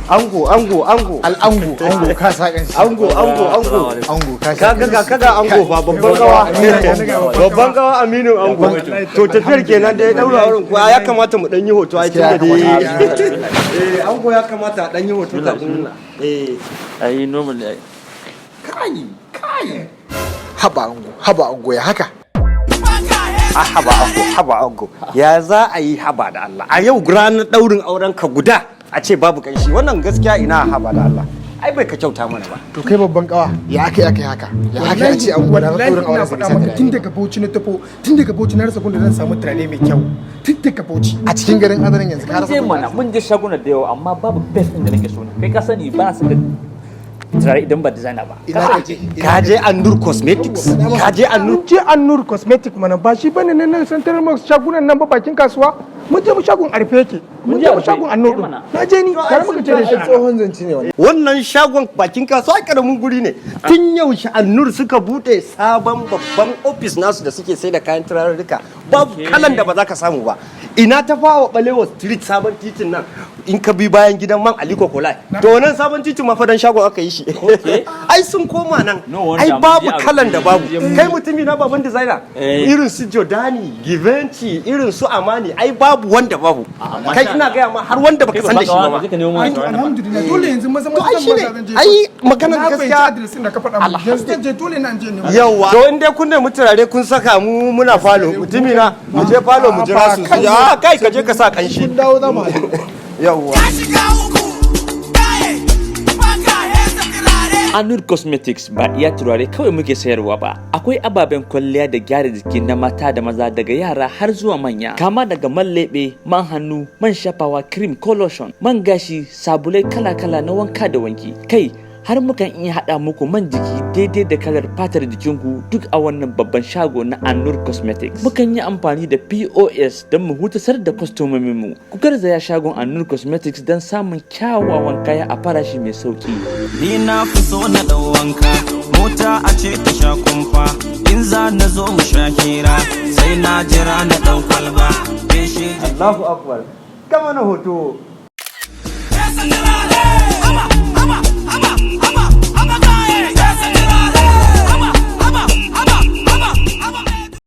Ango. Al'ango ka sa kan shi. Ango ka sa. Kaga ango fa babban gawa Aminu ango. To tafiyar kenan da ya daura wurin ko ya kamata mu dan yi hoto ai tunda dai ango ya kamata dan yi hoto kafin ai normal ai. Kai. Haba ango ya haka. haba ango ya za a yi haba da Allah a yau ranar daurin auren ka guda a ce babu kanshi wannan gaskiya ina haba da Allah ai bai ka kyauta mana ba to kai babban kawa ya aka haka ya aka ce ango na daurin auren sa tun daga Bauchi na tafo tun daga Bauchi na rasa gunda zan samu turare mai kyau tun daga Bauchi a cikin garin Azarin yanzu ka rasa mana mun je shaguna da yawa amma babu best din da nake so kai ka sani ba su da turare idan ba designer ba ka je ANNUR Cosmetics ka je ANNUR Cosmetics mana ba shi bane nan Central Mosque shagunan nan ba bakin kasuwa mun je mu shagun arfe yake mun je mu shagun ANNUR na je ni kar muka ce da shi tsohon zance ne wannan shagon bakin kasuwa karamin guri ne tun yaushe ANNUR suka bude sabon babban office nasu da suke sai da kayan turarurruka babu kalan da ba za ka samu ba ina ta fawa balewa street sabon titin nan in ka bi bayan gidan man Aliko Kolai to wannan sabon titin ma fa dan shagon aka yi shi ai sun koma nan ai babu kalan da babu kai mutumi na baban designer irin su Jordani Givenchy irin su Amani ai babu wanda babu kai ina ga ma har wanda baka san da shi ba alhamdulillah dole yanzu maza ai maganar gaskiya adresin da ka faɗa mu yanzu je dole nan je ne yawa to in dai kun ne muturare kun saka mu muna falo mutumi na mu je falo mu jira su kai ka je ka sa kanshi kun dawo zama yawa ANNUR Cosmetics ba iya turare kawai muke sayarwa ba akwai ababen kwalliya da gyara jiki na mata da maza daga yara har zuwa manya kama daga man lebe man hannu man shafawa cream ko lotion man gashi sabulai kala-kala na wanka da wanki kai har mukan iya haɗa muku man jiki daidai da kalar fatar jikinku duk a wannan babban shago na ANNUR Cosmetics. Mukan yi amfani da POS don mu hutasar da kwastomominmu. Ku garzaya shagon ANNUR Cosmetics don samun kyawawan kaya a farashi mai sauki. Ni na fi so na ɗau wanka, mota a ce ta sha kumfa, in za na zo mu sha hira, sai na jira na ɗau kwalba. Allahu Akbar. Kama na hoto.